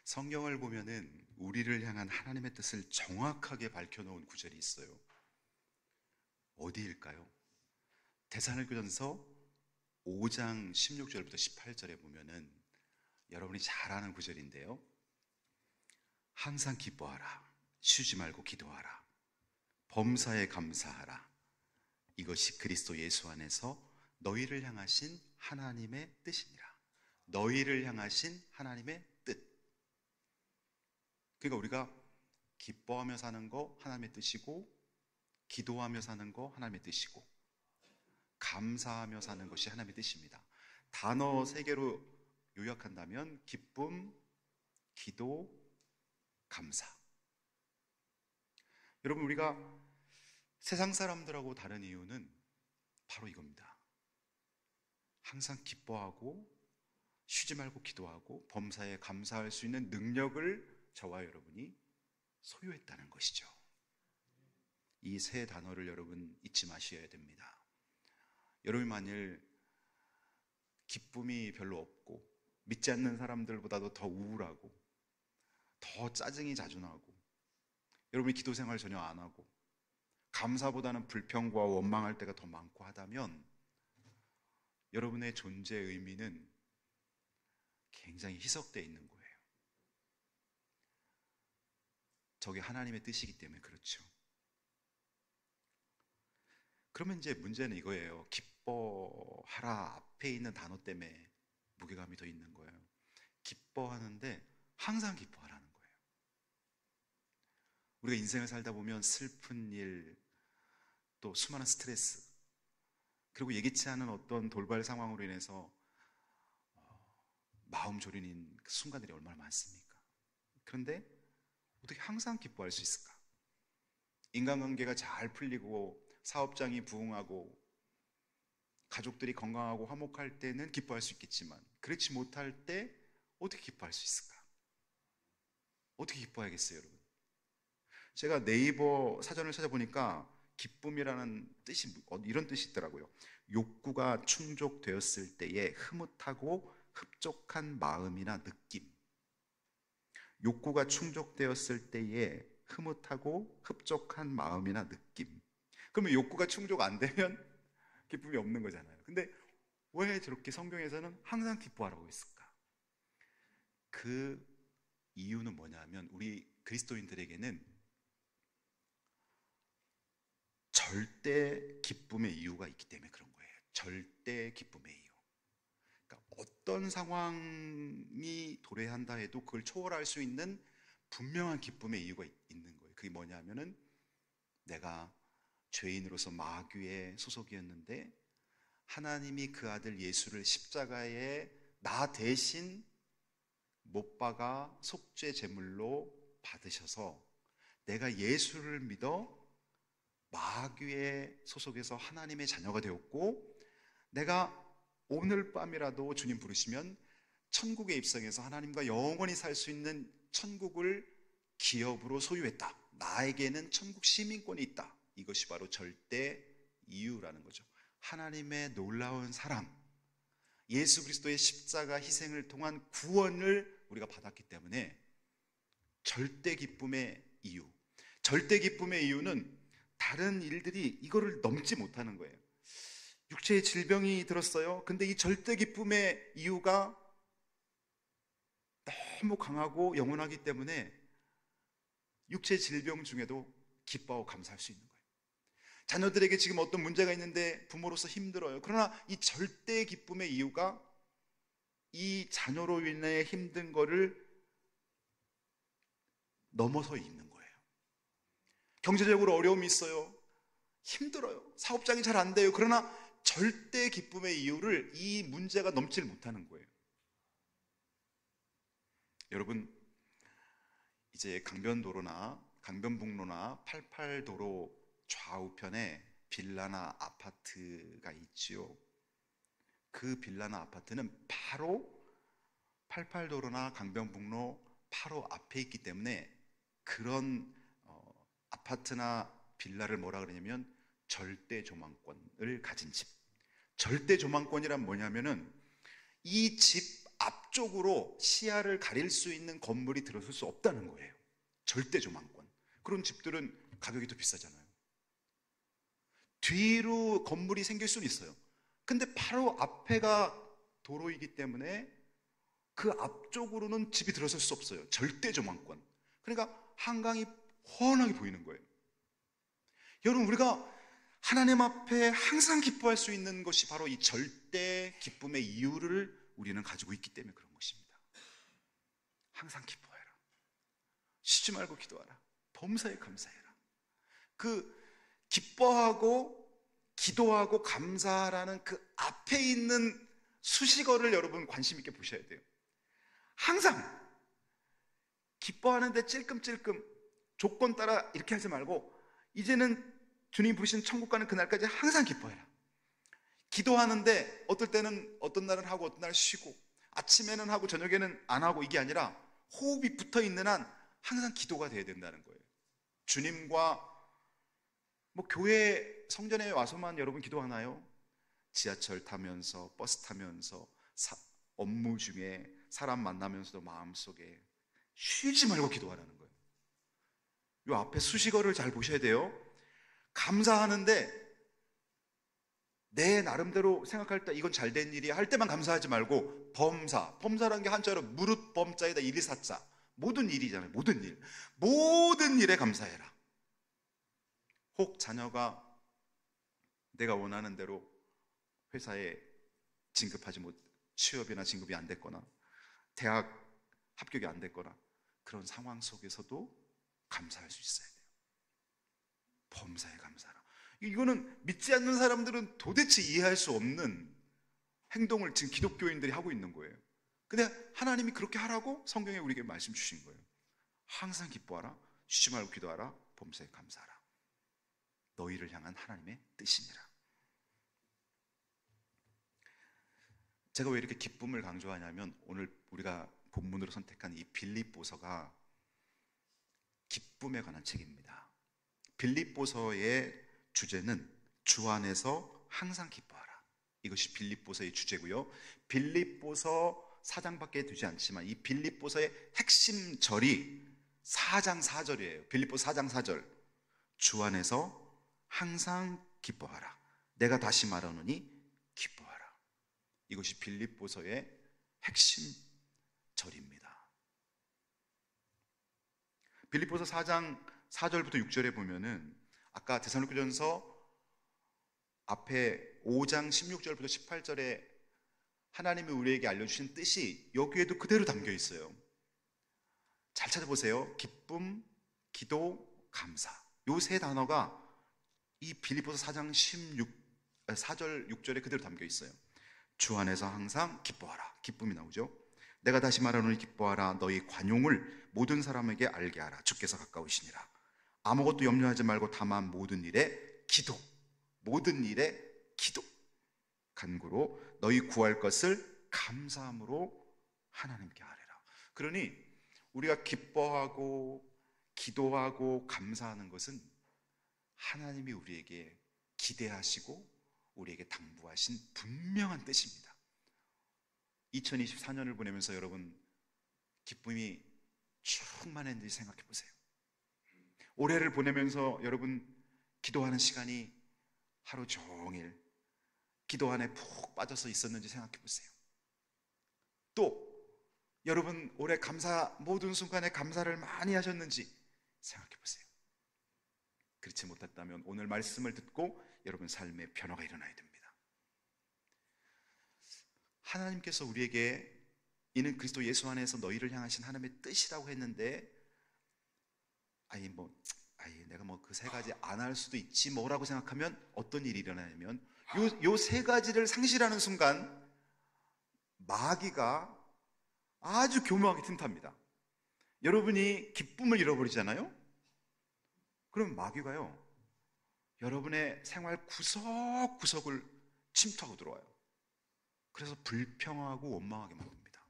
성경을 보면은 우리를 향한 하나님의 뜻을 정확하게 밝혀놓은 구절이 있어요. 어디일까요? 데살로니가전서 5장 16절부터 18절에 보면은 여러분이 잘 아는 구절인데요. 항상 기뻐하라. 쉬지 말고 기도하라. 범사에 감사하라. 이것이 그리스도 예수 안에서 너희를 향하신 하나님의 뜻이니라. 너희를 향하신 하나님의 뜻. 그러니까 우리가 기뻐하며 사는 거 하나님의 뜻이고, 기도하며 사는 거 하나님의 뜻이고, 감사하며 사는 것이 하나님의 뜻입니다. 단어 세 개로 요약한다면 기쁨, 기도, 감사. 여러분, 우리가 세상 사람들하고 다른 이유는 바로 이겁니다. 항상 기뻐하고 쉬지 말고 기도하고 범사에 감사할 수 있는 능력을 저와 여러분이 소유했다는 것이죠. 이 세 단어를 여러분 잊지 마셔야 됩니다. 여러분이 만일 기쁨이 별로 없고 믿지 않는 사람들보다도 더 우울하고 더 짜증이 자주 나고 여러분이 기도 생활 전혀 안 하고 감사보다는 불평과 원망할 때가 더 많고 하다면 여러분의 존재의 의미는 굉장히 희석되어 있는 거예요. 저게 하나님의 뜻이기 때문에 그렇죠. 그러면 이제 문제는 이거예요. 기뻐하라 앞에 있는 단어 때문에 무게감이 더 있는 거예요. 기뻐하는데 항상 기뻐하라는 거예요. 우리가 인생을 살다 보면 슬픈 일, 또 수많은 스트레스, 그리고 예기치 않은 어떤 돌발 상황으로 인해서 마음 졸이는 순간들이 얼마나 많습니까? 그런데 어떻게 항상 기뻐할 수 있을까? 인간관계가 잘 풀리고 사업장이 부흥하고 가족들이 건강하고 화목할 때는 기뻐할 수 있겠지만 그렇지 못할 때 어떻게 기뻐할 수 있을까? 어떻게 기뻐하겠어요, 여러분? 제가 네이버 사전을 찾아보니까 기쁨이라는 뜻이 이런 뜻이 있더라고요. 욕구가 충족되었을 때의 흐뭇하고 흡족한 마음이나 느낌. 욕구가 충족되었을 때의 흐뭇하고 흡족한 마음이나 느낌. 그러면 욕구가 충족 안 되면 기쁨이 없는 거잖아요. 근데 왜 저렇게 성경에서는 항상 기뻐하라고 했을까? 그 이유는 뭐냐면 우리 그리스도인들에게는 절대 기쁨의 이유가 있기 때문에 그런 거예요. 절대 기쁨의 이유. 그러니까 어떤 상황이 도래한다 해도 그걸 초월할 수 있는 분명한 기쁨의 이유가 있는 거예요. 그게 뭐냐면은 내가 죄인으로서 마귀의 소속이었는데 하나님이 그 아들 예수를 십자가에 나 대신 못 박아 속죄 제물로 받으셔서 내가 예수를 믿어 마귀의 소속에서 하나님의 자녀가 되었고 내가 오늘 밤이라도 주님 부르시면 천국에 입성해서 하나님과 영원히 살 수 있는 천국을 기업으로 소유했다. 나에게는 천국 시민권이 있다. 이것이 바로 절대 이유라는 거죠. 하나님의 놀라운 사랑, 예수 그리스도의 십자가 희생을 통한 구원을 우리가 받았기 때문에 절대 기쁨의 이유, 절대 기쁨의 이유는 다른 일들이 이거를 넘지 못하는 거예요. 육체의 질병이 들었어요. 근데 이 절대 기쁨의 이유가 너무 강하고 영원하기 때문에 육체 질병 중에도 기뻐하고 감사할 수 있는 거예요. 자녀들에게 지금 어떤 문제가 있는데 부모로서 힘들어요. 그러나 이 절대 기쁨의 이유가 이 자녀로 인해 힘든 거를 넘어서 있는 거예요. 경제적으로 어려움이 있어요. 힘들어요. 사업장이 잘 안 돼요. 그러나 절대 기쁨의 이유를 이 문제가 넘지를 못하는 거예요. 여러분, 이제 강변도로나 강변북로나 88도로 좌우편에 빌라나 아파트가 있지요. 그 빌라나 아파트는 바로 88도로나 강변북로 바로 앞에 있기 때문에 그런 아파트나 빌라를 뭐라 그러냐면 절대 조망권을 가진 집. 절대 조망권이란 뭐냐면은 이 집 앞쪽으로 시야를 가릴 수 있는 건물이 들어설 수 없다는 거예요. 절대 조망권. 그런 집들은 가격이 더 비싸잖아요. 뒤로 건물이 생길 수는 있어요. 근데 바로 앞에가 도로이기 때문에 그 앞쪽으로는 집이 들어설 수 없어요. 절대 조망권. 그러니까 한강이 훤하게 보이는 거예요. 여러분, 우리가 하나님 앞에 항상 기뻐할 수 있는 것이 바로 이 절대 기쁨의 이유를 우리는 가지고 있기 때문에 그런 것입니다. 항상 기뻐해라. 쉬지 말고 기도하라. 범사에 감사해라. 그 기뻐하고 기도하고 감사하라는 그 앞에 있는 수식어를 여러분 관심 있게 보셔야 돼요. 항상 기뻐하는데 찔끔찔끔 조건 따라 이렇게 하지 말고, 이제는 주님 부르신 천국 가는 그날까지 항상 기뻐해라. 기도하는데 어떨 때는 어떤 날은 하고 어떤 날은 쉬고, 아침에는 하고 저녁에는 안 하고, 이게 아니라 호흡이 붙어 있는 한 항상 기도가 돼야 된다는 거예요. 주님과 교회 성전에 와서만 여러분 기도하나요? 지하철 타면서, 버스 타면서, 업무 중에 사람 만나면서도 마음속에 쉬지 말고 기도하라는 거예요. 이 앞에 수식어를 잘 보셔야 돼요. 감사하는데 내 나름대로 생각할 때 이건 잘된 일이야 할 때만 감사하지 말고, 범사라는 게 한자로 무릇 범자에다 일사자, 모든 일이잖아요. 모든 일에 감사해라. 혹 자녀가 내가 원하는 대로 회사에 취업이나 진급이 안 됐거나 대학 합격이 안 됐거나 그런 상황 속에서도 감사할 수 있어야 돼요. 범사에 감사하라. 이거는 믿지 않는 사람들은 도대체 이해할 수 없는 행동을 지금 기독교인들이 하고 있는 거예요. 근데 하나님이 그렇게 하라고 성경에 우리에게 말씀 주신 거예요. 항상 기뻐하라. 쉬지 말고 기도하라. 범사에 감사하라. 너희를 향한 하나님의 뜻이니라. 제가 왜 이렇게 기쁨을 강조하냐면, 오늘 우리가 본문으로 선택한 이 빌립보서가 기쁨에 관한 책입니다. 빌립보서의 주제는 주 안에서 항상 기뻐하라. 이것이 빌립보서의 주제고요. 빌립보서 4장밖에 되지 않지만 이 빌립보서의 핵심 절이 4장 4절이에요. 빌립보서 4장 4절. 주 안에서 항상 기뻐하라. 내가 다시 말하노니 기뻐하라. 이것이 빌립보서의 핵심 절입니다. 빌립보서 4장 4절부터 6절에 보면은 아까 데살로니가전서 앞에 5장 16절부터 18절에 하나님이 우리에게 알려주신 뜻이 여기에도 그대로 담겨 있어요. 잘 찾아보세요. 기쁨, 기도, 감사. 이 세 단어가 이 빌립보서 4장 4절 6절에 그대로 담겨 있어요. 주 안에서 항상 기뻐하라. 기쁨이 나오죠. 내가 다시 말하노니 기뻐하라. 너희 관용을 모든 사람에게 알게 하라. 주께서 가까우시니라. 아무것도 염려하지 말고 다만 모든 일에 기도, 간구로 너희 구할 것을 감사함으로 하나님께 아뢰라. 그러니 우리가 기뻐하고 기도하고 감사하는 것은 하나님이 우리에게 기대하시고 우리에게 당부하신 분명한 뜻입니다. 2024년을 보내면서 여러분 기쁨이 충만했는지 생각해 보세요. 올해를 보내면서 여러분 기도하는 시간이 하루 종일 기도 안에 푹 빠져서 있었는지 생각해 보세요. 또 여러분 올해 모든 순간에 감사를 많이 하셨는지 생각해 보세요. 그렇지 못했다면 오늘 말씀을 듣고 여러분 삶에 변화가 일어나야 됩니다. 하나님께서 우리에게 이는 그리스도 예수 안에서 너희를 향하신 하나님의 뜻이라고 했는데, 내가 그 세 가지 안 할 수도 있지 뭐라고 생각하면 어떤 일이 일어나냐면 요 세 가지를 상실하는 순간 마귀가 아주 교묘하게 틈탑니다. 여러분이 기쁨을 잃어버리잖아요? 그럼 마귀가요 여러분의 생활 구석구석을 침투하고 들어와요. 그래서 불평하고 원망하게 만듭니다.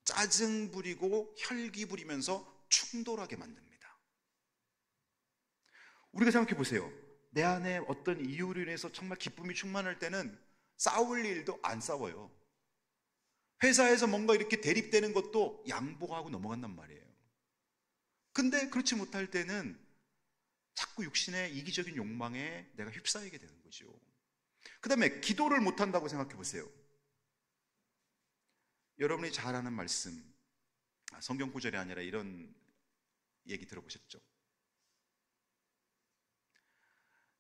짜증 부리고 혈기 부리면서 충돌하게 만듭니다. 우리가 생각해 보세요. 내 안에 어떤 이유로 인해서 정말 기쁨이 충만할 때는 싸울 일도 안 싸워요. 회사에서 뭔가 이렇게 대립되는 것도 양보하고 넘어간단 말이에요. 근데 그렇지 못할 때는 자꾸 육신의 이기적인 욕망에 내가 휩싸이게 되는 거죠. 그 다음에 기도를 못한다고 생각해 보세요. 여러분이 잘 아는 말씀, 성경 구절이 아니라 이런 얘기 들어보셨죠?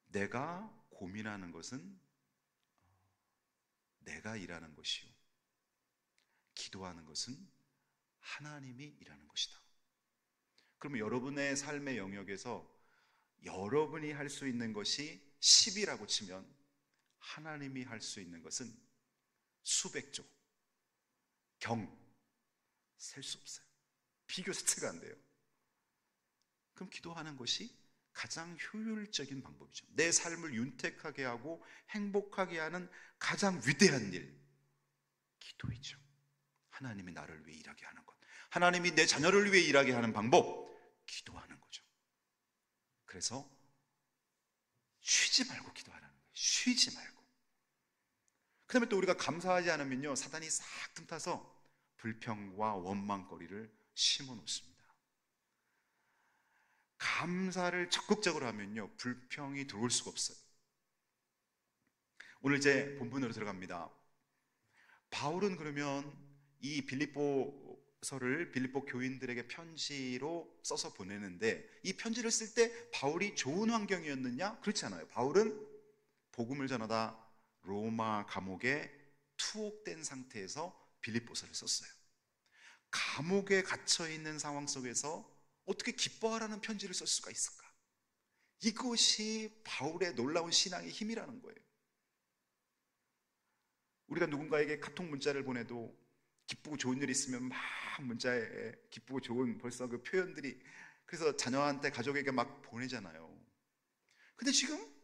내가 고민하는 것은 내가 일하는 것이요, 기도하는 것은 하나님이 일하는 것이다. 그러면 여러분의 삶의 영역에서 여러분이 할 수 있는 것이 10이라고 치면 하나님이 할 수 있는 것은 수백조, 셀 수 없어요. 비교 자체가 안 돼요. 그럼 기도하는 것이 가장 효율적인 방법이죠. 내 삶을 윤택하게 하고 행복하게 하는 가장 위대한 일, 기도이죠. 하나님이 나를 위해 일하게 하는 것, 하나님이 내 자녀를 위해 일하게 하는 방법, 기도하는 거죠. 그래서 쉬지 말고 기도하라는 거예요. 쉬지 말고. 그 다음에 또 우리가 감사하지 않으면요, 사단이 싹 틈타서 불평과 원망거리를 심어 놓습니다. 감사를 적극적으로 하면요, 불평이 들어올 수가 없어요. 오늘 이제 본문으로 들어갑니다. 바울은 그러면 이 빌립보서를 빌립보 교인들에게 편지로 써서 보내는데, 이 편지를 쓸 때 바울이 좋은 환경이었느냐? 그렇지 않아요. 바울은 복음을 전하다 로마 감옥에 투옥된 상태에서 빌립보서를 썼어요. 감옥에 갇혀 있는 상황 속에서 어떻게 기뻐하라는 편지를 쓸 수가 있을까? 이것이 바울의 놀라운 신앙의 힘이라는 거예요. 우리가 누군가에게 카톡 문자를 보내도 기쁘고 좋은 일이 있으면 막 문자에 기쁘고 좋은 벌써 그 표현들이, 그래서 자녀한테 가족에게 막 보내잖아요. 근데 지금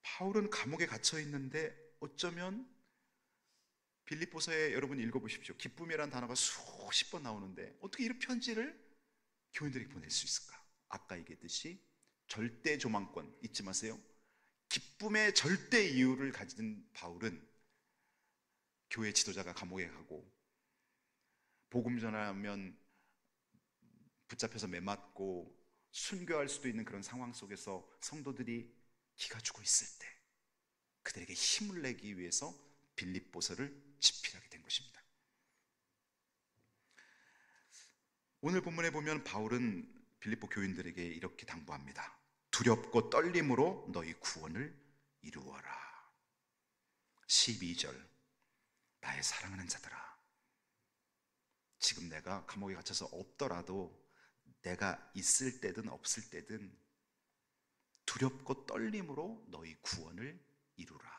바울은 감옥에 갇혀 있는데 어쩌면 빌립보서에 여러분 읽어보십시오. 기쁨이라는 단어가 수십 번 나오는데 어떻게 이런 편지를 교인들에게 보낼 수 있을까? 아까 얘기했듯이 절대 조망권 잊지 마세요. 기쁨의 절대 이유를 가진 바울은 교회 지도자가 감옥에 가고 복음 전하면 붙잡혀서 매맞고 순교할 수도 있는 그런 상황 속에서 성도들이 기가 죽어 있을 때 그들에게 힘을 내기 위해서 빌립보서를 집필하게 된 것입니다. 오늘 본문에 보면 바울은 빌립보 교인들에게 이렇게 당부합니다. 두렵고 떨림으로 너희 구원을 이루어라. 12절, 나의 사랑하는 자들아, 지금 내가 감옥에 갇혀서 없더라도 내가 있을 때든 없을 때든 두렵고 떨림으로 너희 구원을 이루라.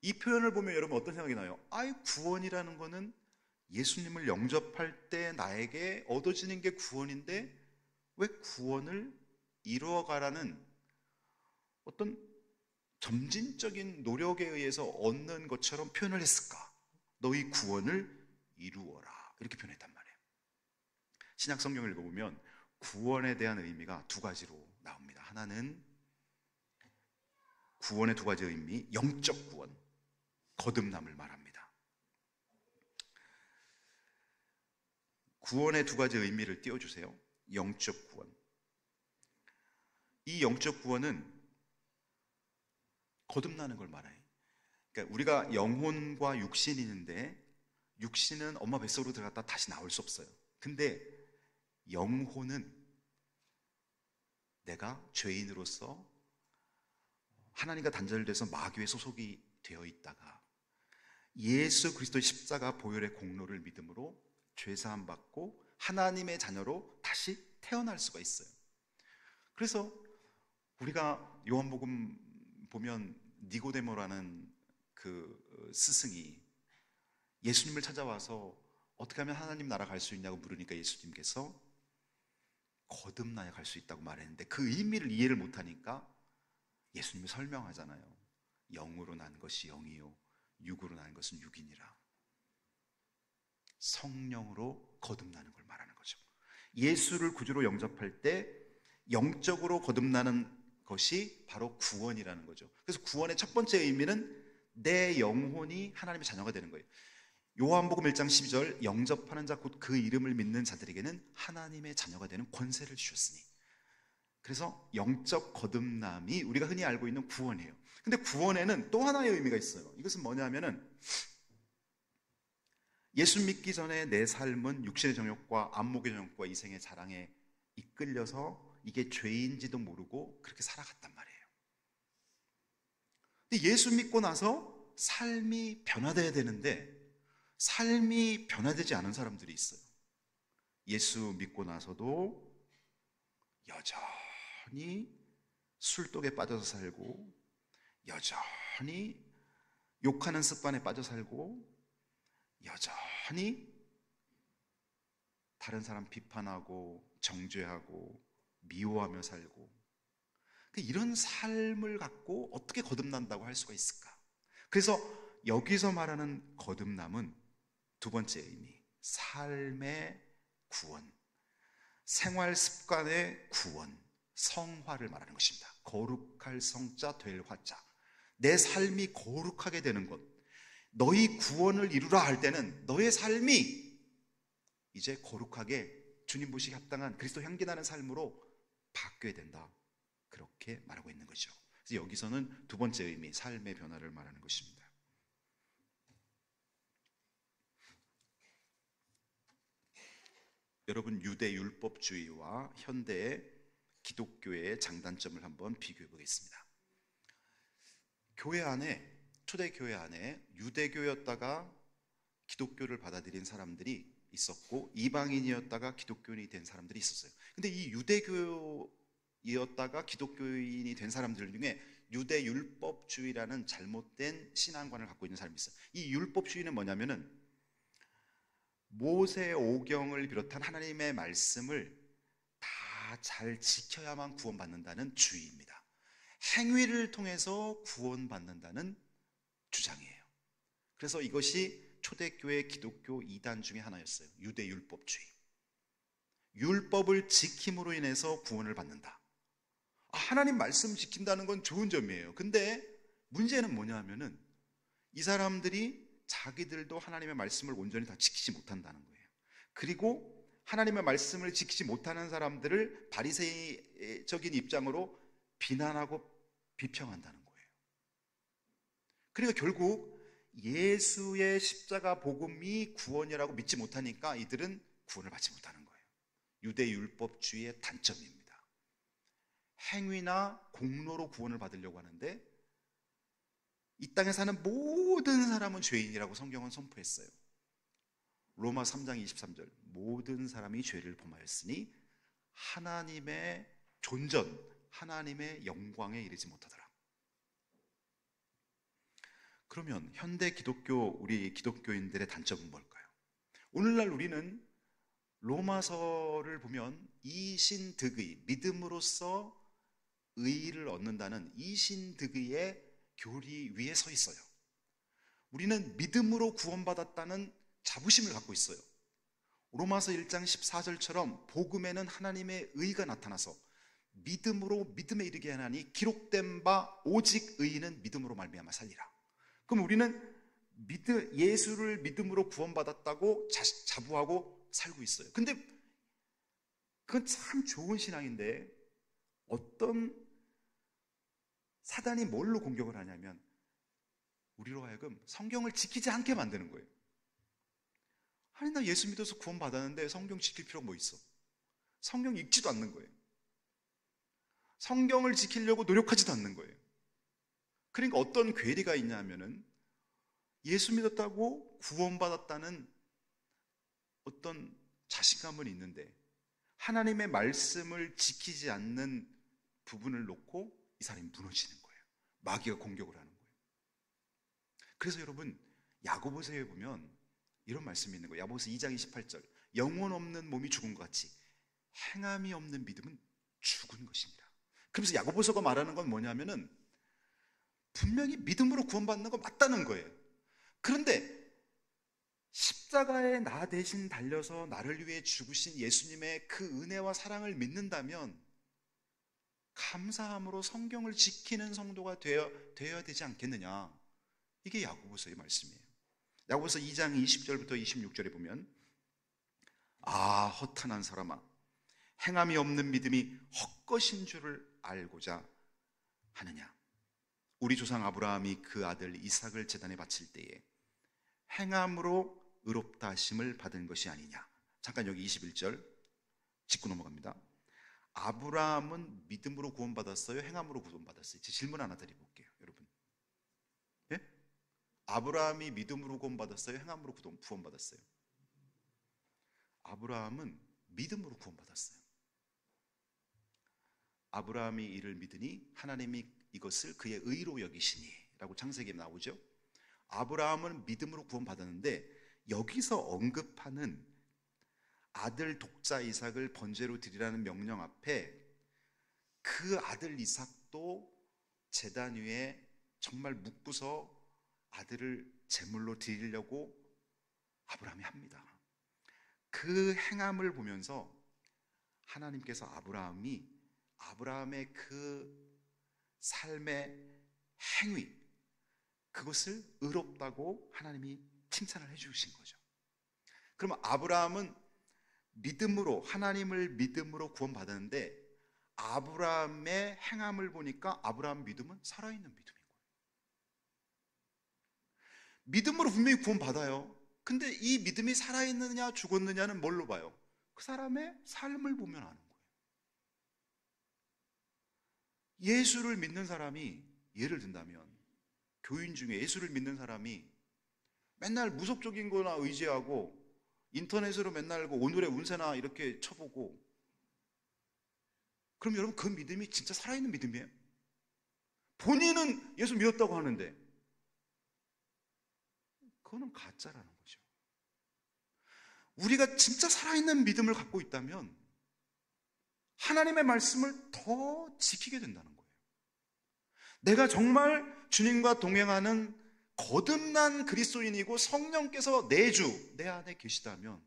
이 표현을 보면 여러분 어떤 생각이 나요? 구원이라는 거는 예수님을 영접할 때 나에게 얻어지는 게 구원인데 왜 구원을 이루어가라는 어떤 점진적인 노력에 의해서 얻는 것처럼 표현을 했을까? 너희 구원을 이루어라, 이렇게 표현했단 말이에요. 신약 성경을 읽어보면 구원에 대한 의미가 두 가지로 나옵니다. 하나는 구원의 두 가지 의미, 영적 구원, 거듭남을 말합니다. 구원의 두 가지 의미를 띄워주세요. 영적 구원. 이 영적 구원은 거듭나는 걸 말해요. 그러니까 우리가 영혼과 육신이 있는데 육신은 엄마 뱃속으로 들어갔다 다시 나올 수 없어요. 근데 영혼은 내가 죄인으로서 하나님과 단절돼서 마귀의 소속이 되어 있다가 예수 그리스도의 십자가 보혈의 공로를 믿음으로 죄사함 받고 하나님의 자녀로 다시 태어날 수가 있어요. 그래서 우리가 요한복음 보면 니고데모라는 그 스승이 예수님을 찾아와서 어떻게 하면 하나님 나라 갈 수 있냐고 물으니까 예수님께서 거듭나야 갈 수 있다고 말했는데 그 의미를 이해를 못하니까 예수님이 설명하잖아요. 영으로 난 것이 영이요 육으로 난 것은 육이니라. 성령으로 거듭나는 걸 말하는 거죠. 예수를 구주로 영접할 때 영적으로 거듭나는 것이 바로 구원이라는 거죠. 그래서 구원의 첫 번째 의미는 내 영혼이 하나님의 자녀가 되는 거예요. 요한복음 1장 12절 영접하는 자 곧 그 이름을 믿는 자들에게는 하나님의 자녀가 되는 권세를 주셨으니. 그래서 영적 거듭남이 우리가 흔히 알고 있는 구원이에요. 근데 구원에는 또 하나의 의미가 있어요. 이것은 뭐냐면은 예수 믿기 전에 내 삶은 육신의 정욕과 안목의 정욕과 이생의 자랑에 이끌려서 이게 죄인지도 모르고 그렇게 살아갔단 말이에요. 근데 예수 믿고 나서 삶이 변화돼야 되는데 삶이 변화되지 않은 사람들이 있어요. 예수 믿고 나서도 여전히 술독에 빠져서 살고, 여전히 욕하는 습관에 빠져 살고, 여전히 다른 사람 비판하고 정죄하고 미워하며 살고, 이런 삶을 갖고 어떻게 거듭난다고 할 수가 있을까? 그래서 여기서 말하는 거듭남은 두 번째 의미, 삶의 구원, 생활 습관의 구원, 성화를 말하는 것입니다. 거룩할 성자 될 화자, 내 삶이 거룩하게 되는 것. 너희 구원을 이루라 할 때는 너의 삶이 이제 거룩하게 주님 보시기에 합당한 그리스도 향기나는 삶으로 바뀌어야 된다, 그렇게 말하고 있는 거죠. 그래서 여기서는 두 번째 의미, 삶의 변화를 말하는 것입니다. 여러분, 유대 율법주의와 현대의 기독교의 장단점을 한번 비교해 보겠습니다. 교회 안에, 초대교회 안에 유대교였다가 기독교를 받아들인 사람들이 있었고, 이방인이었다가 기독교인이 된 사람들이 있었어요. 근데 이 유대교였다가 기독교인이 된 사람들 중에 유대 율법주의라는 잘못된 신앙관을 갖고 있는 사람이 있어요. 이 율법주의는 뭐냐면은 모세 오경을 비롯한 하나님의 말씀을 다 잘 지켜야만 구원받는다는 주의입니다. 행위를 통해서 구원받는다는 주장이에요. 그래서 이것이 초대교회 기독교 이단 중에 하나였어요. 유대 율법주의. 율법을 지킴으로 인해서 구원을 받는다. 하나님 말씀 지킨다는 건 좋은 점이에요. 근데 문제는 뭐냐 하면은 이 사람들이 자기들도 하나님의 말씀을 온전히 다 지키지 못한다는 거예요. 그리고 하나님의 말씀을 지키지 못하는 사람들을 바리새인적인 입장으로 비난하고 비평한다는 거예요. 그러니까 결국 예수의 십자가 복음이 구원이라고 믿지 못하니까 이들은 구원을 받지 못하는 거예요. 유대 율법주의의 단점입니다. 행위나 공로로 구원을 받으려고 하는데 이 땅에 사는 모든 사람은 죄인이라고 성경은 선포했어요. 로마 3장 23절, 모든 사람이 죄를 범하였으니 하나님의 존전, 하나님의 영광에 이르지 못하더라. 그러면 현대 기독교, 우리 기독교인들의 단점은 뭘까요? 오늘날 우리는 로마서를 보면 이신득의, 믿음으로써 의의를 얻는다는 이신득의의 교리 위에 서 있어요. 우리는 믿음으로 구원받았다는 자부심을 갖고 있어요. 로마서 1장 14절처럼 복음에는 하나님의 의가 나타나서 믿음으로 믿음에 이르게 하나니 기록된 바 오직 의인은 믿음으로 말미암아 살리라. 그럼 우리는 예수를 믿음으로 구원받았다고 자부하고 살고 있어요. 근데 그건 참 좋은 신앙인데 어떤 사단이 뭘로 공격을 하냐면 우리로 하여금 성경을 지키지 않게 만드는 거예요. 아니, 나 예수 믿어서 구원받았는데 성경 지킬 필요가 뭐 있어? 성경 읽지도 않는 거예요. 성경을 지키려고 노력하지도 않는 거예요. 그러니까 어떤 괴리가 있냐면은 예수 믿었다고 구원받았다는 어떤 자신감은 있는데 하나님의 말씀을 지키지 않는 부분을 놓고 이 사람이 무너지는 거예요. 마귀가 공격을 하는 거예요. 그래서 여러분, 야고보서에 보면 이런 말씀이 있는 거예요. 야고보서 2장 28절, 영혼 없는 몸이 죽은 것 같이 행함이 없는 믿음은 죽은 것입니다. 그래서 야고보서가 말하는 건 뭐냐면은 분명히 믿음으로 구원받는 거 맞다는 거예요. 그런데 십자가에 나 대신 달려서 나를 위해 죽으신 예수님의 그 은혜와 사랑을 믿는다면 감사함으로 성경을 지키는 성도가 되어야 되지 않겠느냐. 이게 야고보서의 말씀이에요. 야고보서 2장 20절부터 26절에 보면 아 허탄한 사람아 행함이 없는 믿음이 헛것인 줄을 알고자 하느냐. 우리 조상 아브라함이 그 아들 이삭을 제단에 바칠 때에 행함으로 의롭다 하심을 받은 것이 아니냐. 잠깐 여기 21절 짚고 넘어갑니다. 아브라함은 믿음으로 구원받았어요? 행함으로 구원받았어요? 제 질문 하나 드려볼게요, 여러분. 예? 아브라함이 믿음으로 구원받았어요? 행함으로 구원받았어요? 아브라함은 믿음으로 구원받았어요. 아브라함이 이를 믿으니 하나님이 이것을 그의 의로 여기시니 라고 창세기에 나오죠. 아브라함은 믿음으로 구원받았는데 여기서 언급하는 아들 독자 이삭을 번제로 드리라는 명령 앞에 그 아들 이삭도 제단 위에 정말 묻고서 아들을 제물로 드리려고 아브라함이 합니다. 그 행함을 보면서 하나님께서 아브라함의 그 삶의 행위, 그것을 의롭다고 하나님이 칭찬을 해주신 거죠. 그러면 아브라함은 믿음으로, 하나님을 믿음으로 구원받았는데 아브라함의 행함을 보니까 아브라함 믿음은 살아있는 믿음인 거예요. 믿음으로 분명히 구원받아요. 근데 이 믿음이 살아있느냐 죽었느냐는 뭘로 봐요? 그 사람의 삶을 보면 아는 거예요. 예수를 믿는 사람이, 예를 든다면 교인 중에 예수를 믿는 사람이 맨날 무속적인 거나 의지하고 인터넷으로 맨날 오늘의 운세나 이렇게 쳐보고, 그럼 여러분 그 믿음이 진짜 살아있는 믿음이에요? 본인은 예수 믿었다고 하는데 그거는 가짜라는 거죠. 우리가 진짜 살아있는 믿음을 갖고 있다면 하나님의 말씀을 더 지키게 된다는 거예요. 내가 정말 주님과 동행하는 거듭난 그리스도인이고 성령께서 내 주, 내 안에 계시다면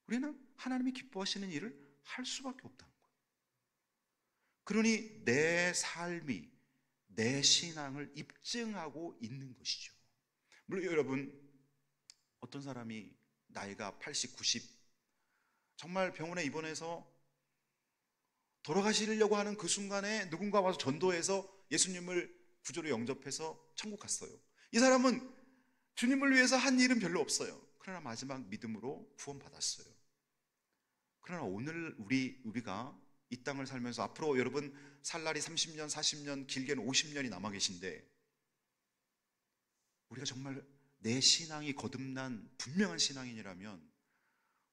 우리는 하나님이 기뻐하시는 일을 할 수밖에 없다는 거예요. 그러니 내 삶이, 내 신앙을 입증하고 있는 것이죠. 물론 여러분, 어떤 사람이 나이가 80, 90 정말 병원에 입원해서 돌아가시려고 하는 그 순간에 누군가 와서 전도해서 예수님을 구조로 영접해서 천국 갔어요. 이 사람은 주님을 위해서 한 일은 별로 없어요. 그러나 마지막 믿음으로 구원받았어요. 그러나 오늘 우리가 이 땅을 살면서 앞으로 여러분 살 날이 30년, 40년, 길게는 50년이 남아 계신데 우리가 정말 내 신앙이 거듭난 분명한 신앙인이라면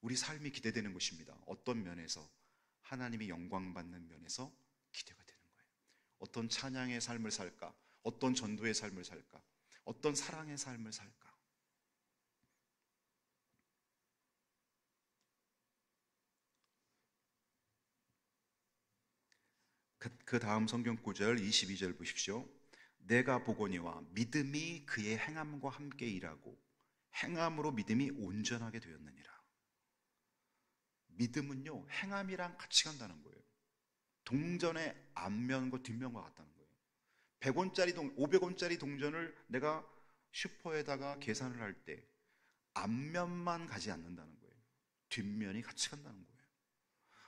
우리 삶이 기대되는 것입니다. 어떤 면에서? 하나님이 영광받는 면에서 기대가 되는 거예요. 어떤 찬양의 삶을 살까? 어떤 전도의 삶을 살까? 어떤 사랑의 삶을 살까? 그 다음 성경 구절 22절 보십시오. 내가 보거니와 믿음이 그의 행함과 함께 일하고 행함으로 믿음이 온전하게 되었느니라. 믿음은요, 행함이랑 같이 간다는 거예요. 동전의 앞면과 뒷면과 같다는 거예요. 100원짜리 500원짜리 동전을 내가 슈퍼에다가 계산을 할 때 앞면만 가지 않는다는 거예요. 뒷면이 같이 간다는 거예요.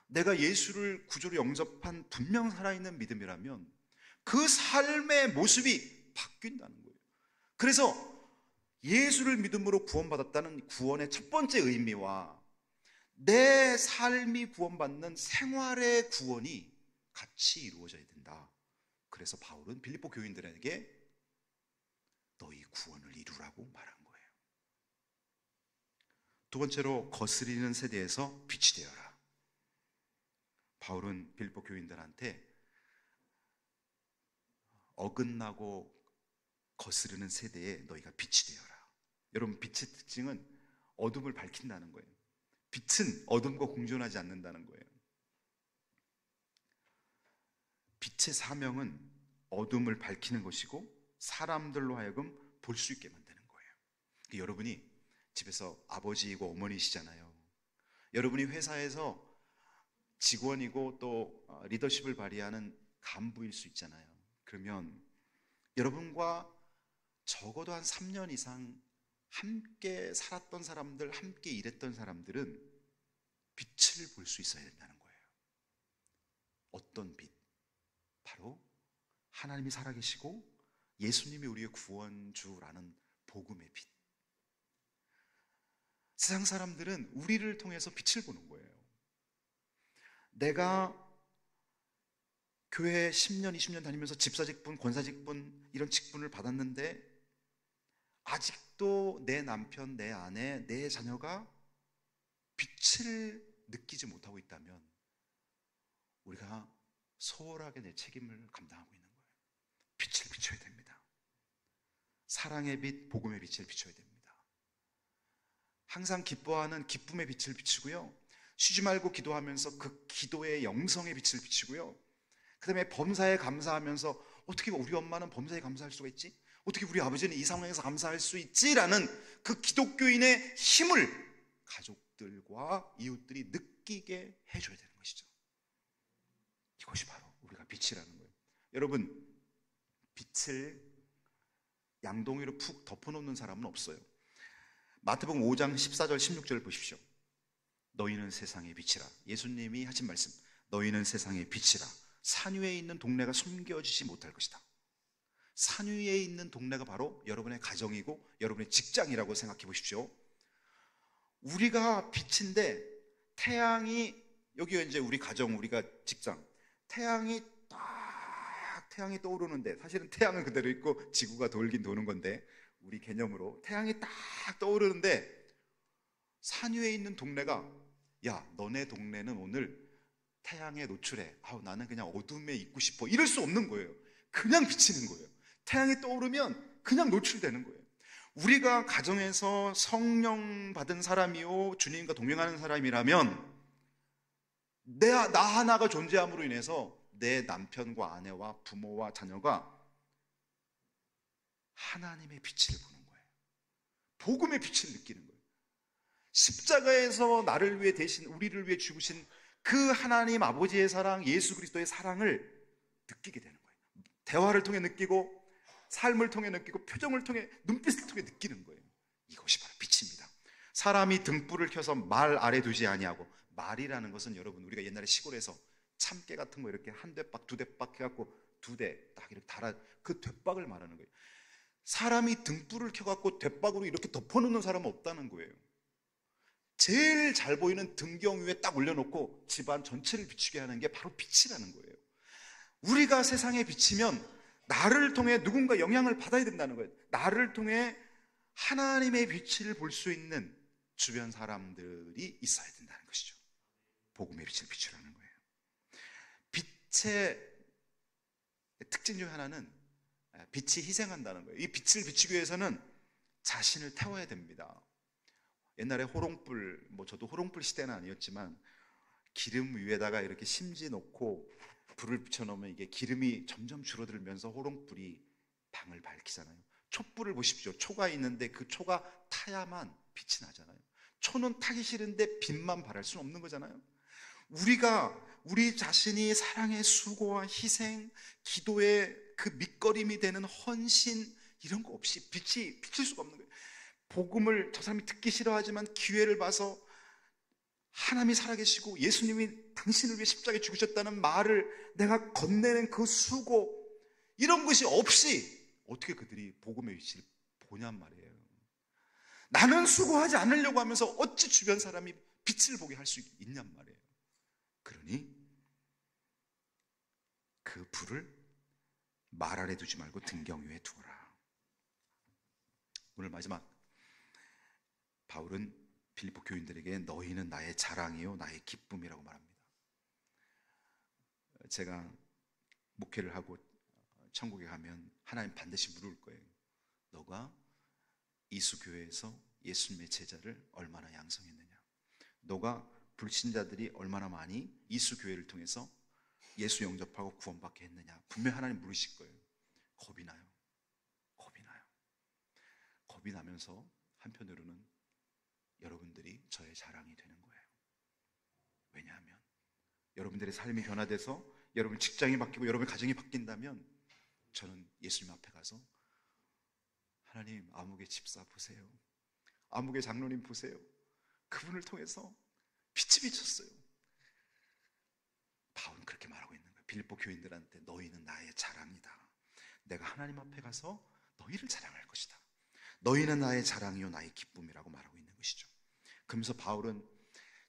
내가 예수를 구조로 영접한 분명 살아있는 믿음이라면 그 삶의 모습이 바뀐다는 거예요. 그래서 예수를 믿음으로 구원받았다는 구원의 첫 번째 의미와 내 삶이 구원받는 생활의 구원이 같이 이루어져야 된다. 그래서 바울은 빌립보 교인들에게 너희 구원을 이루라고 말한 거예요. 두 번째로 거스리는 세대에서 빛이 되어라. 바울은 빌립보 교인들한테 어긋나고 거스르는 세대에 너희가 빛이 되어라. 여러분, 빛의 특징은 어둠을 밝힌다는 거예요. 빛은 어둠과 공존하지 않는다는 거예요. 빛의 사명은 어둠을 밝히는 것이고 사람들로 하여금 볼 수 있게 만드는 거예요. 여러분이 집에서 아버지이고 어머니시잖아요. 여러분이 회사에서 직원이고 또 리더십을 발휘하는 간부일 수 있잖아요. 그러면 여러분과 적어도 한 3년 이상 함께 살았던 사람들, 함께 일했던 사람들은 빛을 볼 수 있어야 된다는 거예요. 어떤 빛? 바로 하나님이 살아계시고 예수님이 우리의 구원주라는 복음의 빛. 세상 사람들은 우리를 통해서 빛을 보는 거예요. 내가 교회 10년, 20년 다니면서 집사직분, 권사직분 이런 직분을 받았는데 아직도 내 남편, 내 아내, 내 자녀가 빛을 느끼지 못하고 있다면 우리가 소홀하게 내 책임을 감당하고 있는 거예요. 빛을 비춰야 됩니다. 사랑의 빛, 복음의 빛을 비춰야 됩니다. 항상 기뻐하는 기쁨의 빛을 비추고요, 쉬지 말고 기도하면서 그 기도의 영성의 빛을 비추고요, 그 다음에 범사에 감사하면서 어떻게 우리 엄마는 범사에 감사할 수가 있지? 어떻게 우리 아버지는 이 상황에서 감사할 수 있지라는 그 기독교인의 힘을 가족들과 이웃들이 느끼게 해줘야 되는 것이죠. 이것이 바로 우리가 빛이라는 거예요. 여러분, 빛을 양동이로 푹 덮어놓는 사람은 없어요. 마태복음 5장 14절 16절 보십시오. 너희는 세상의 빛이라. 예수님이 하신 말씀, 너희는 세상의 빛이라. 산 위에 있는 동네가 숨겨지지 못할 것이다. 산 위에 있는 동네가 바로 여러분의 가정이고 여러분의 직장이라고 생각해 보십시오. 우리가 빛인데 태양이, 여기가 이제 우리 가정, 우리가 직장, 태양이 떠오르는데, 사실은 태양은 그대로 있고 지구가 돌긴 도는 건데, 우리 개념으로 태양이 딱 떠오르는데 산 위에 있는 동네가, 야, 너네 동네는 오늘 태양에 노출해, 나는 그냥 어둠에 있고 싶어, 이럴 수 없는 거예요. 그냥 비치는 거예요. 태양이 떠오르면 그냥 노출되는 거예요. 우리가 가정에서 성령 받은 사람이요, 주님과 동행하는 사람이라면 나 하나가 존재함으로 인해서 내 남편과 아내와 부모와 자녀가 하나님의 빛을 보는 거예요. 복음의 빛을 느끼는 거예요. 십자가에서 나를 위해 대신 우리를 위해 죽으신 그 하나님 아버지의 사랑, 예수 그리스도의 사랑을 느끼게 되는 거예요. 대화를 통해 느끼고, 삶을 통해 느끼고, 표정을 통해, 눈빛을 통해 느끼는 거예요. 이것이 바로 빛입니다. 사람이 등불을 켜서 말 아래 두지 아니하고, 말이라는 것은 여러분, 우리가 옛날에 시골에서 참깨 같은 거 이렇게 한 대박, 두 대박 해갖고 두 대 딱 이렇게 달아, 그 대박을 말하는 거예요. 사람이 등불을 켜갖고 대박으로 이렇게 덮어놓는 사람은 없다는 거예요. 제일 잘 보이는 등경 위에 딱 올려놓고 집안 전체를 비추게 하는 게 바로 빛이라는 거예요. 우리가 세상에 비치면 나를 통해 누군가 영향을 받아야 된다는 거예요. 나를 통해 하나님의 빛을 볼 수 있는 주변 사람들이 있어야 된다는 것이죠. 복음의 빛을 비추라는 거예요. 빛의 특징 중 하나는 빛이 희생한다는 거예요. 이 빛을 비추기 위해서는 자신을 태워야 됩니다. 옛날에 호롱불, 저도 호롱불 시대는 아니었지만 기름 위에다가 이렇게 심지 놓고 불을 붙여놓으면 이게 기름이 점점 줄어들면서 호롱불이 방을 밝히잖아요. 촛불을 보십시오. 초가 있는데 그 초가 타야만 빛이 나잖아요. 초는 타기 싫은데 빛만 발할 수는 없는 거잖아요. 우리 자신이 사랑의 수고와 희생, 기도의 그 밑거림이 되는 헌신, 이런 거 없이 빛이 비칠 수가 없는 거예요. 복음을 저 사람이 듣기 싫어하지만 기회를 봐서 하나님이 살아계시고 예수님이 당신을 위해 십자가에 죽으셨다는 말을 내가 건네는 그 수고, 이런 것이 없이 어떻게 그들이 복음의 빛을 보냔 말이에요. 나는 수고하지 않으려고 하면서 어찌 주변 사람이 빛을 보게 할 수 있냔 말이에요. 그러니 그 불을 말 아래 두지 말고 등경 위에 두어라. 오늘 마지막, 바울은 빌립보 교인들에게 너희는 나의 자랑이요 나의 기쁨이라고 말합니다. 제가 목회를 하고 천국에 가면 하나님 반드시 물을 거예요. 너가 이수교회에서 예수님의 제자를 얼마나 양성했느냐, 너가 불신자들이 얼마나 많이 이수교회를 통해서 예수 영접하고 구원받게 했느냐, 분명히 하나님 물으실 거예요. 겁이 나요. 겁이 나면서 한편으로는 여러분들이 저의 자랑이 되는 거예요. 왜냐하면 여러분들의 삶이 변화돼서 여러분 직장이 바뀌고 여러분의 가정이 바뀐다면 저는 예수님 앞에 가서 하나님, 아무개 집사 보세요. 암흑의 장로님 보세요. 그분을 통해서 빛이 비쳤어요. 바울은 그렇게 말하고 있는 거예요. 빌립보 교인들한테 너희는 나의 자랑이다. 내가 하나님 앞에 가서 너희를 자랑할 것이다. 너희는 나의 자랑이요 나의 기쁨이라고 말하고 있는 것이죠. 그러면서 바울은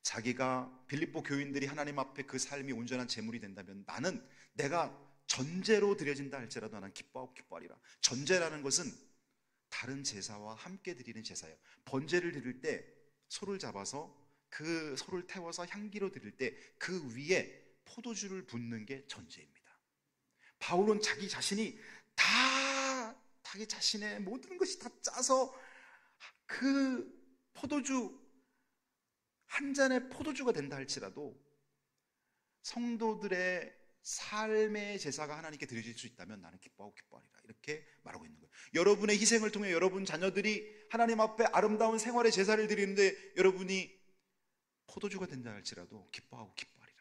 자기가 빌립보 교인들이 하나님 앞에 그 삶이 온전한 제물이 된다면 나는 내가 전제로 드려진다 할지라도 나는 기뻐하고 기뻐하리라. 전제라는 것은 다른 제사와 함께 드리는 제사예요. 번제를 드릴 때 소를 잡아서 그 소를 태워서 향기로 드릴 때 그 위에 포도주를 붓는 게 전제입니다. 바울은 자기 자신이 자기 자신의 모든 것이 다 짜서 그 포도주 한 잔의 포도주가 된다 할지라도 성도들의 삶의 제사가 하나님께 드려질 수 있다면 나는 기뻐하고 기뻐하리라 이렇게 말하고 있는 거예요. 여러분의 희생을 통해 여러분 자녀들이 하나님 앞에 아름다운 생활의 제사를 드리는데 여러분이 포도주가 된다 할지라도 기뻐하고 기뻐하리라.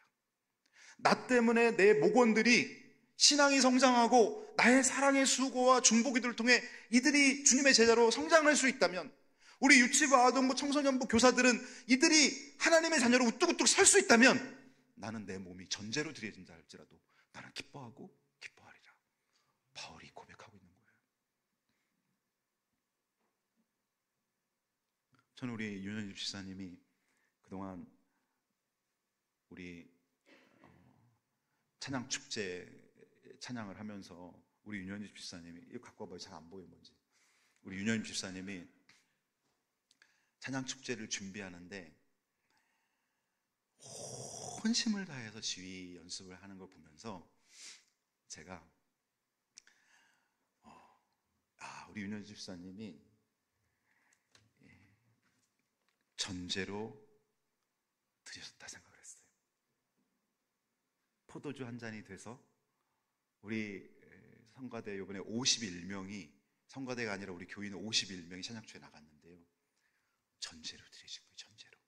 나 때문에 내 목원들이 신앙이 성장하고 나의 사랑의 수고와 중보기도를 통해 이들이 주님의 제자로 성장할 수 있다면, 우리 유치부, 아동부, 청소년부 교사들은 이들이 하나님의 자녀로 우뚝우뚝 설 수 있다면 나는 내 몸이 전제로 드려진다 할지라도 나는 기뻐하고 기뻐하리라. 바울이 고백하고 있는 거예요. 저는 우리 윤현주 집사님이 그동안 우리 찬양 축제 찬양을 하면서 우리 윤현주 집사님이, 이거 갖고 와봐요. 잘 안 보여 뭔지. 우리 윤현주 집사님이 찬양 축제를 준비하는데 혼심을 다해서 지휘 연습을 하는 걸 보면서 제가 우리 윤현주 집사님이 전제로 드렸다 생각을 했어요. 포도주 한 잔이 돼서 우리 성가대 이번에 51명이, 성가대가 아니라 우리 교인 51명이 찬양초에 나갔는데요, 전제로 드려진 거예요. 전제로.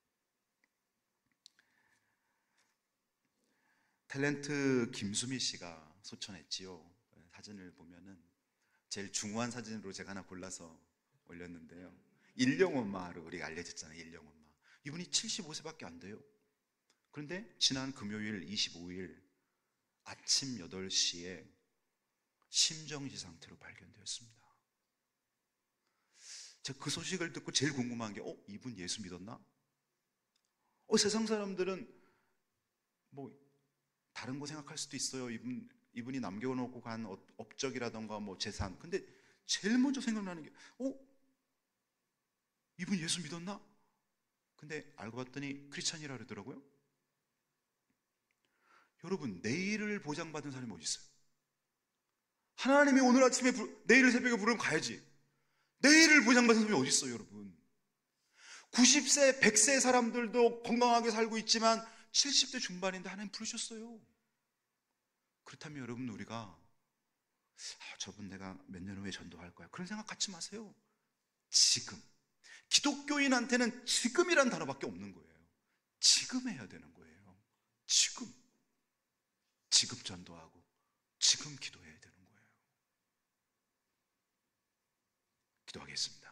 탤런트 김수미 씨가 소천했지요. 사진을 보면은 제일 중후한 사진으로 제가 하나 골라서 올렸는데요, 일령엄마로 우리가 알려졌잖아요. 일령엄마. 이분이 75세밖에 안 돼요. 그런데 지난 금요일 25일 아침 8시에 심정지 상태로 발견되었습니다. 제가 그 소식을 듣고 제일 궁금한 게 이분 예수 믿었나? 세상 사람들은 뭐 다른 거 생각할 수도 있어요. 이분이 남겨놓고 간 업적이라던가 뭐 재산. 근데 제일 먼저 생각나는 게 이분 예수 믿었나? 근데 알고 봤더니 크리스찬이라 그러더라고요. 여러분, 내일을 보장받은 사람이 어디 있어요? 하나님이 오늘 아침에 내일을 새벽에 부르면 가야지. 내일을 보장받은 사람이 어디 있어요, 여러분? 90세, 100세 사람들도 건강하게 살고 있지만 70대 중반인데 하나님 부르셨어요. 그렇다면 여러분, 우리가 저분 내가 몇 년 후에 전도할 거야, 그런 생각 갖지 마세요. 지금. 기독교인한테는 지금이란 단어밖에 없는 거예요. 지금 해야 되는 거예요. 지금 전도하고 지금 기도해야 되는 거예요. 기도하겠습니다.